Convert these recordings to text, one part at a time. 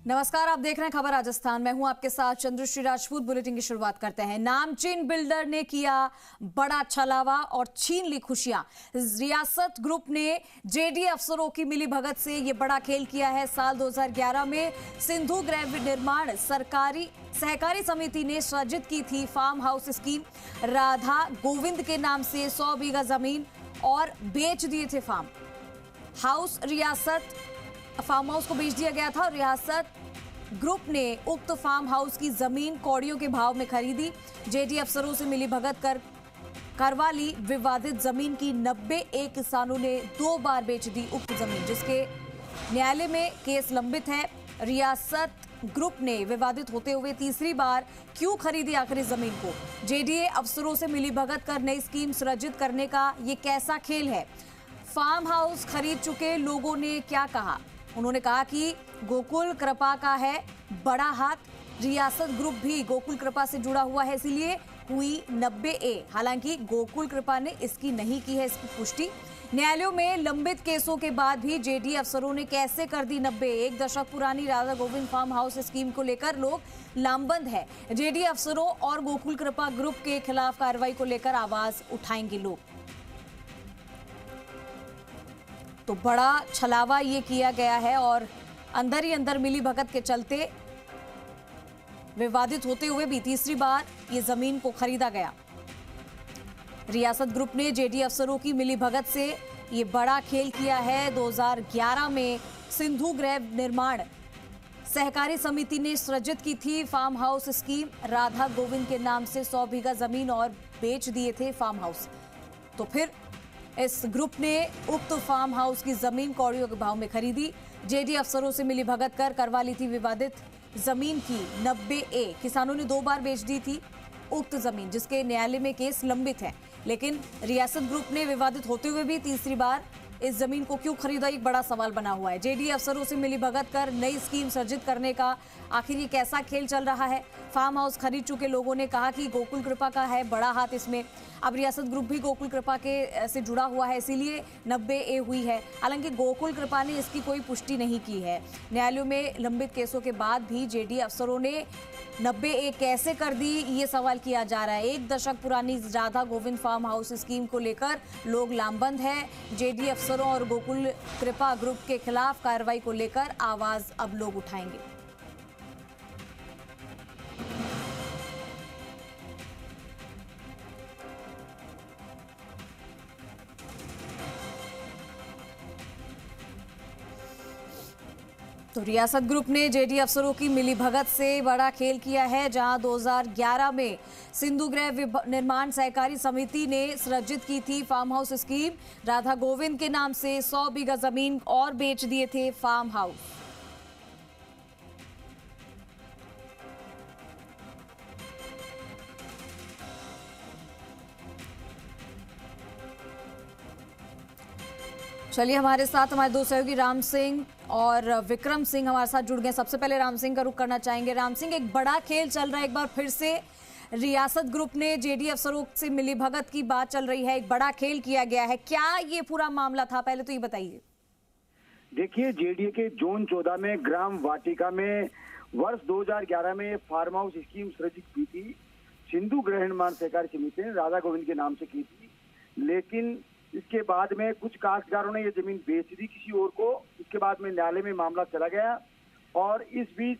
नमस्कार, आप देख रहे हैं खबर राजस्थान। मैं हूं आपके साथ चंद्रश्री राजपूत। बुलेटिन की शुरुआत करते हैं। नामचीन बिल्डर ने किया बड़ा छलावा और छीन ली खुशियां। रियासत ग्रुप ने जेडीए अफसरों की मिली भगत से ये बड़ा खेल किया है। साल 2011 में सिंधु गृह निर्माण सहकारी समिति ने सृजित की थी farm house scheme. Radha Govind के नाम से 100 बीघा जमीन और बेच दिए थे फार्म हाउस को बेच दिया गया था। रियासत ग्रुप ने उक्त फार्म हाउस की जमीन कौड़ियों के भाव में खरीदी। जेडीए अफसरों से मिली भगत करवा ली विवादित जमीन की। 90 किसानों ने 2 बार बेच दी उक्त जमीन, जिसके न्यायालय में केस लंबित है। रियासत ग्रुप ने विवादित होते हुए तीसरी बार क्यों खरीदी आखिर इस जमीन को? जेडीए अफसरों से मिली भगत कर नई स्कीम सृजित करने का ये कैसा खेल है? फार्म हाउस खरीद चुके लोगों ने क्या कहा? उन्होंने कहा कि गोकुल कृपा का है बड़ा हाथ। रियासत ग्रुप भी गोकुल कृपा से जुड़ा हुआ है, इसीलिए हुई 90A। हालांकि गोकुल कृपा ने इसकी नहीं की है इसकी पुष्टि। न्यायालयों में लंबित केसों के बाद भी जेडीए अफसरों ने कैसे कर दी 90। 1 दशक पुरानी Radha Govind farm house scheme को लेकर लोग लामबंद है। जेडीए अफसरों और गोकुल कृपा ग्रुप के खिलाफ कार्रवाई को लेकर आवाज उठाएंगे लोग। तो बड़ा छलावा ये किया गया है और अंदर ही अंदर मिली भगत के चलते विवादित होते हुए भी तीसरी बार ये जमीन को खरीदा गया। रियासत ग्रुप ने जेडीए अफसरों की मिली भगत से ये बड़ा खेल किया है। 2011 में सिंधु गृह निर्माण सहकारी समिति ने सृजित की थी farm house scheme. Radha Govind के नाम से 100 बीघा जमीन और बेच दिए थे फार्म हाउस। तो फिर इस ग्रुप ने उक्त फार्म हाउस की जमीन कौड़ियों के भाव में खरीदी। जेडीए अफसरों से मिली भगत कर करवा ली थी विवादित जमीन की 90A। किसानों ने 2 बार बेच दी थी उक्त जमीन, जिसके न्यायालय में केस लंबित है। लेकिन रियासत ग्रुप ने विवादित होते हुए भी तीसरी बार इस जमीन को क्यों खरीदा, एक बड़ा सवाल बना हुआ है। जेडीए अफसरों से मिली भगत कर नई स्कीम सृजित करने का आखिर ये कैसा खेल चल रहा है? फार्म हाउस खरीद चुके लोगों ने कहा कि गोकुल कृपा का है बड़ा हाथ इसमें। अब रियासत ग्रुप भी गोकुल कृपा के से जुड़ा हुआ है, इसीलिए 90A हुई है। हालांकि गोकुल कृपा ने इसकी कोई पुष्टि नहीं की है। न्यायालयों में लंबित केसों के बाद भी जेडीए अफसरों ने 90A कैसे कर दी, ये सवाल किया जा रहा है। 1 दशक पुरानी Radha Govind farm house scheme को लेकर लोग लामबंद है। जेडीए अफसरों और गोकुल कृपा ग्रुप के खिलाफ कार्रवाई को लेकर आवाज अब लोग उठाएंगे। तो रियासत ग्रुप ने जेडीए अफसरों की मिली भगत से बड़ा खेल किया है। जहां 2011 में सिंधु गृह निर्माण सहकारी समिति ने सृजित की थी farm house scheme. Radha Govind के नाम से 100 बीघा जमीन और बेच दिए थे फार्म हाउस। चलिए, हमारे साथ हमारे 2 सहयोगी राम सिंह और विक्रम सिंह हमारे साथ जुड़ गए। सबसे पहले राम सिंह का रुख करना चाहेंगे। राम सिंह, एक बड़ा खेल चल रहा है एक बार फिर से। रियासत ग्रुप ने जेडीए अफसरों से मिली भगत की बात चल रही है, एक बड़ा खेल किया गया है। क्या ये पूरा मामला था, पहले तो ये बताइए। देखिए, जेडीए के जोन 14 में ग्राम वाटिका में वर्ष 2011 में फार्म हाउस स्कीम सृजित की थी। सिंधु गृह निर्माण सहकारी समिति ने राधा गोविंद के नाम से की थी, लेकिन इसके बाद में कुछ काश्तकारों ने ये जमीन बेच दी किसी और को। इसके बाद में न्यायालय में मामला चला गया और इस बीच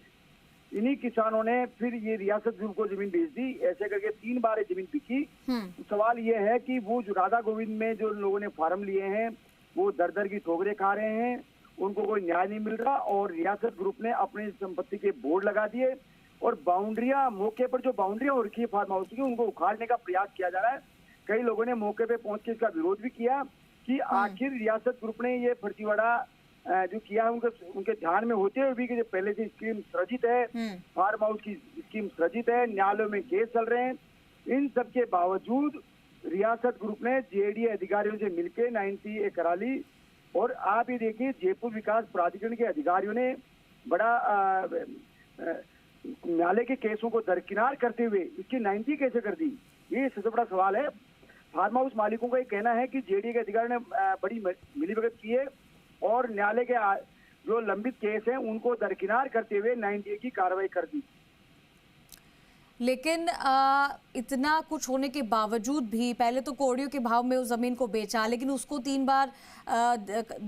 इन्हीं किसानों ने फिर ये रियासत ग्रुप को जमीन बेच दी। ऐसे करके 3 बार ये जमीन बिकी। तो सवाल ये है कि वो जो राधा गोविंद में जो लोगों ने फार्म लिए हैं वो दर दर की ठोकरें खा रहे हैं, उनको कोई न्याय नहीं मिल रहा। और रियासत ग्रुप ने अपनी संपत्ति के बोर्ड लगा दिए और बाउंड्रियां, मौके पर जो बाउंड्रियां हो रखी है फार्म हाउस की, उनको उखाड़ने का प्रयास किया जा रहा है। कई लोगों ने मौके पे पहुंच के इसका विरोध भी किया कि आखिर रियासत ग्रुप ने ये फर्जीवाड़ा जो किया है उनके ध्यान में होते हुए भी कि जो पहले से स्कीम सृजित है, फार्म हाउस की स्कीम सृजित है, न्यायालयों में केस चल रहे हैं, इन सब के बावजूद रियासत ग्रुप ने जेडीए अधिकारियों से मिलकर 90A करा ली। और आप ये देखिए, जयपुर विकास प्राधिकरण के अधिकारियों ने बड़ा न्यायालय के केसों को दरकिनार करते हुए इसकी 90 कैसे कर दी, ये सबसे बड़ा सवाल है। फार्म हाउस मालिकों का ये कहना है कि जेडीए के अधिकारी ने बड़ी मिलीभगत की है और न्यायालय के जो लंबित केस हैं उनको दरकिनार करते हुए 90A की कार्रवाई कर दी। लेकिन इतना कुछ होने के बावजूद भी पहले तो कौड़ियों के भाव में उस जमीन को बेचा, लेकिन उसको 3 बार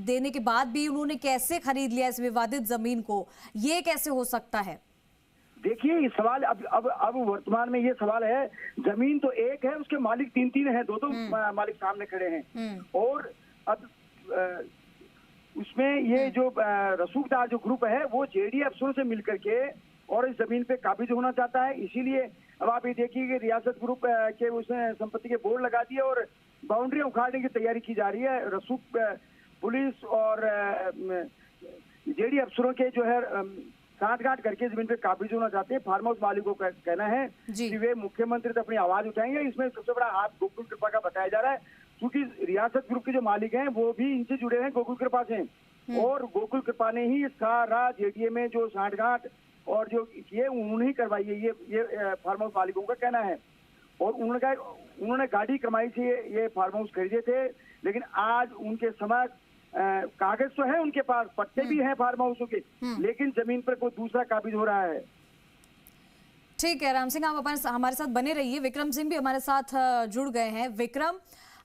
देने के बाद भी उन्होंने कैसे खरीद लिया इस विवादित जमीन को, ये कैसे हो सकता है? देखिए, ये सवाल अब वर्तमान में ये सवाल है, जमीन तो एक है, उसके मालिक 3 हैं, दो मालिक सामने खड़े हैं। और अब उसमें ये जो रसूखदार जो ग्रुप है वो जेडीए अफसरों से मिलकर के और इस जमीन पे काबिज होना चाहता है। इसीलिए अब आप ये देखिए कि रियासत ग्रुप के उसने संपत्ति के बोर्ड लगा दिए और बाउंड्री उखाड़ने की तैयारी की जा रही है। रसूख पुलिस और जेडीए अफसरों के जो है साठगांठ करके जमीन पे काबिज होना चाहते हैं। फार्म हाउस मालिकों का कहना है कि वे मुख्यमंत्री तक अपनी आवाज उठाएंगे। इसमें सबसे बड़ा हाथ गोकुल कृपा का बताया जा रहा है, क्योंकि रियासत ग्रुप के जो मालिक हैं वो भी इनसे जुड़े हैं, गोकुल कृपा से। और गोकुल कृपा ने ही सारा जेडीए में जो साठगांठ और जो ये उन्होंने करवाई है, ये फार्म हाउस मालिकों का कहना है। और उन्होंने गाड़ी कमाई से ये फार्म हाउस खरीदे थे, लेकिन आज उनके समक्ष कागज तो है, उनके पास पट्टे भी हैं फार्म हाउसों के, लेकिन जमीन पर कोई दूसरा काबिज हो रहा है। ठीक है राम सिंह, आप हमारे साथ बने रहिए। विक्रम सिंह भी हमारे साथ जुड़ गए हैं। विक्रम,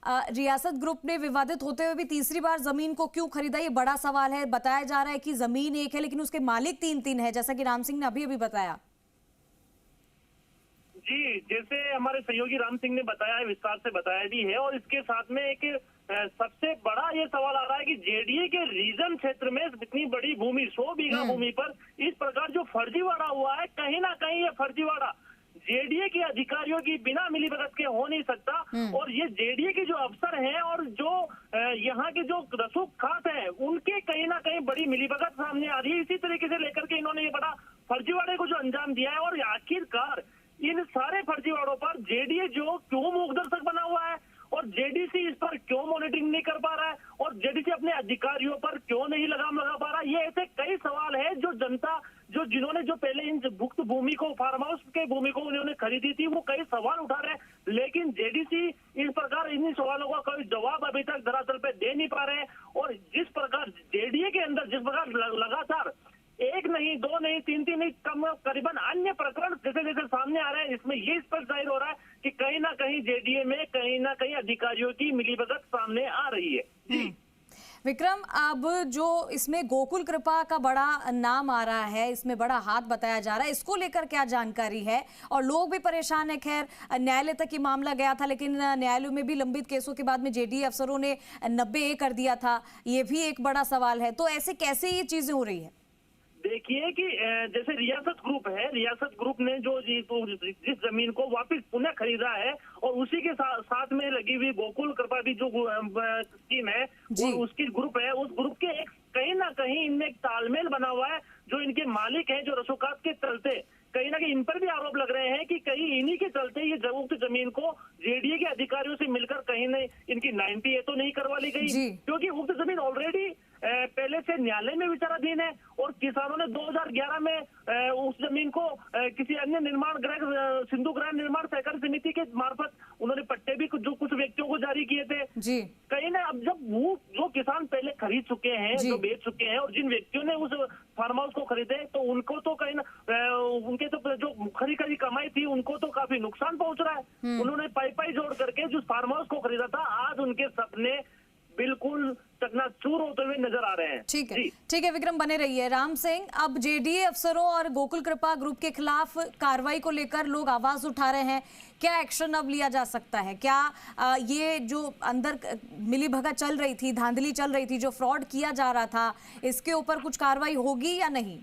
रियासत ग्रुप ने विवादित होते हुए भी तीसरी बार जमीन को क्यों खरीदा, ये बड़ा सवाल है। बताया जा रहा है कि जमीन एक है लेकिन उसके मालिक 3 है, जैसा कि राम सिंह ने अभी बताया। जी, जैसे हमारे सहयोगी राम सिंह ने बताया है, विस्तार से बताया भी है। और इसके साथ में एक सबसे बड़ा ये सवाल आ रहा है कि जेडीए के रीजन क्षेत्र में इतनी बड़ी भूमि 100 बीघा भूमि पर इस प्रकार जो फर्जीवाड़ा हुआ है, कहीं ना कहीं ये फर्जीवाड़ा जेडीए के अधिकारियों की बिना मिलीभगत के हो नहीं सकता। और ये जेडीए के जो अफसर हैं और जो यहाँ के जो रसूख खात हैं, उनके कहीं ना कहीं बड़ी मिलीभगत सामने आ रही है। इसी तरीके से लेकर के इन्होंने ये बड़ा फर्जीवाड़े को जो अंजाम दिया है। और आखिरकार इन सारे फर्जीवाड़ों पर जेडीए जो क्यों मूकदर्शक बना हुआ है और जेडीसी इस पर क्यों मॉनिटरिंग नहीं कर पा रहा है और जेडीसी अपने अधिकारियों पर क्यों नहीं लगाम लगा पा रहा है, ये ऐसे कई सवाल है जो जनता जिन्होंने जो पहले इन भुक्त भूमि को, फार्म हाउस के भूमि को उन्होंने खरीदी थी, वो कई सवाल उठा रहे हैं। लेकिन जेडीसी इस प्रकार इन सवालों का कोई जवाब अभी तक धरातल पे दे नहीं पा रहे हैं। और जिस प्रकार जेडीए के अंदर जिस प्रकार लगातार 1 नहीं 2 नहीं 3 नहीं करीबन अन्य प्रकरण जैसे सामने आ रहे हैं, इसमें ये स्पष्ट जाहिर हो रहा है कि कहीं ना कहीं जेडीए में कहीं ना कहीं अधिकारियों की मिलीभगत सामने आ रही है। जी विक्रम, अब जो इसमें गोकुल कृपा का बड़ा नाम आ रहा है, इसमें बड़ा हाथ बताया जा रहा है, इसको लेकर क्या जानकारी है? और लोग भी परेशान है। खैर, न्यायालय तक ये मामला गया था, लेकिन न्यायालय में भी लंबित केसों के बाद में जेडीए अफसरों ने 90A कर दिया था। ये भी एक बड़ा सवाल है। तो ऐसे कैसे ये चीजें हो रही है? देखिए कि जैसे रियासत ग्रुप है, रियासत ग्रुप ने जो जिस जमीन को वापस पुनः खरीदा है और उसी के साथ में लगी हुई गोकुल कृपा भी जो स्कीम है और उसकी ग्रुप है, उस ग्रुप के एक कहीं ना कहीं इनमें एक तालमेल बना हुआ है। जो इनके मालिक हैं, जो रसूखात के चलते कहीं ना कहीं इन पर भी आरोप लग रहे हैं कि कहीं इन्हीं के चलते ये उक्त जमीन को जेडीए के अधिकारियों से मिलकर कहीं नहीं इनकी 90A तो नहीं करवा ली गई, क्योंकि उक्त जमीन ऑलरेडी पहले से न्यायालय में विचाराधीन है। और किसानों ने 2011 में उस जमीन को किसी अन्य निर्माण गृह, सिंधु गृह निर्माण सहकारी समिति के मार्फत उन्होंने पट्टे भी कुछ व्यक्तियों को जारी किए थे। कहीं ना अब जब वो जो किसान पहले खरीद चुके हैं, जो बेच चुके हैं, और जिन व्यक्तियों ने उस फार्म हाउस को खरीदे, तो उनको तो कहीं ना उनके तो जो खरी कमाई थी उनको तो काफी नुकसान पहुंच रहा है। उन्होंने पाई जोड़ करके जो फार्म हाउस को खरीदा था, आज उनके सपने बिल्कुल चकनाचूर होते हुए नजर आ रहे हैं। ठीक है विक्रम, बने रहिए। राम सिंह, अब जेडीए अफसरों और गोकुल कृपा ग्रुप के खिलाफ कार्रवाई को लेकर लोग आवाज उठा रहे हैं। क्या एक्शन अब लिया जा सकता है? क्या ये जो अंदर मिलीभगत चल रही थी, धांधली चल रही थी, जो फ्रॉड किया जा रहा था, इसके ऊपर कुछ कार्रवाई होगी या नहीं?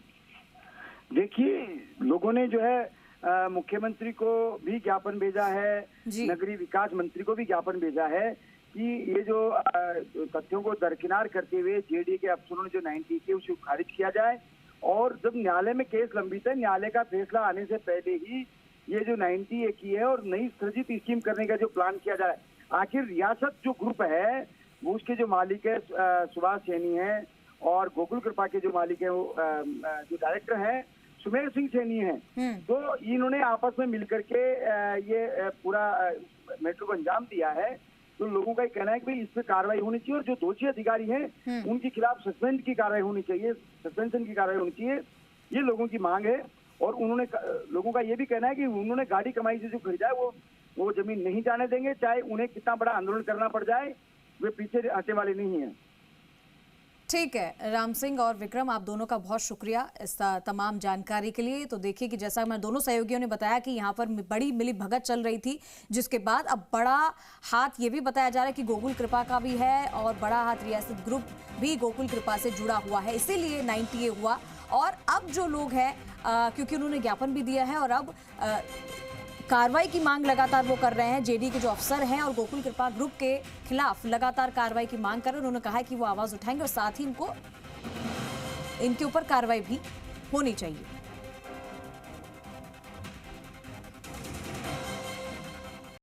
देखिए, लोगों ने जो है मुख्यमंत्री को भी ज्ञापन भेजा है, नगरीय विकास मंत्री को भी ज्ञापन भेजा है कि ये जो तथ्यों को दरकिनार करते हुए जेडीए के अफसरों ने जो 90 के उसे खारिज किया जाए। और जब न्यायालय में केस लंबित है, न्यायालय का फैसला आने से पहले ही ये जो 90A की है और नई सृजित स्कीम करने का जो प्लान किया जा रहा है। आखिर रियासत जो ग्रुप है वो उसके जो मालिक है सुभाष सैनी है, और गोकुल कृपा के जो मालिक है वो जो डायरेक्टर है सुमेर सिंह सैनी है। तो इन्होंने आपस में मिलकर के ये पूरा मैटर को अंजाम दिया है। तो लोगों का ये कहना है कि भाई इस पे कार्रवाई होनी चाहिए और जो दोषी अधिकारी हैं उनके खिलाफ सस्पेंड की कार्रवाई होनी चाहिए, सस्पेंशन की कार्रवाई होनी चाहिए, ये लोगों की मांग है। और उन्होंने लोगों का ये भी कहना है कि उन्होंने गाड़ी कमाई से जो खरीदा है वो जमीन नहीं जाने देंगे, चाहे उन्हें कितना बड़ा आंदोलन करना पड़ जाए, वे पीछे हटने वाले नहीं है। ठीक है राम सिंह और विक्रम, आप दोनों का बहुत शुक्रिया इस तमाम जानकारी के लिए। तो देखिए कि जैसा मैं दोनों सहयोगियों ने बताया कि यहाँ पर बड़ी मिली भगत चल रही थी, जिसके बाद अब बड़ा हाथ ये भी बताया जा रहा है कि गोकुल कृपा का भी है और बड़ा हाथ रियासत ग्रुप भी गोकुल कृपा से जुड़ा हुआ है, इसीलिए 90A हुआ। और अब जो लोग हैं क्योंकि उन्होंने ज्ञापन भी दिया है और अब कार्रवाई की मांग लगातार वो कर रहे हैं, जेडीए के जो अफसर हैं और गोकुल कृपा ग्रुप के खिलाफ लगातार कार्रवाई की मांग कर रहे हैं। उन्होंने कहा है कि वो आवाज उठाएंगे और साथ ही इनके ऊपर कार्रवाई भी होनी चाहिए।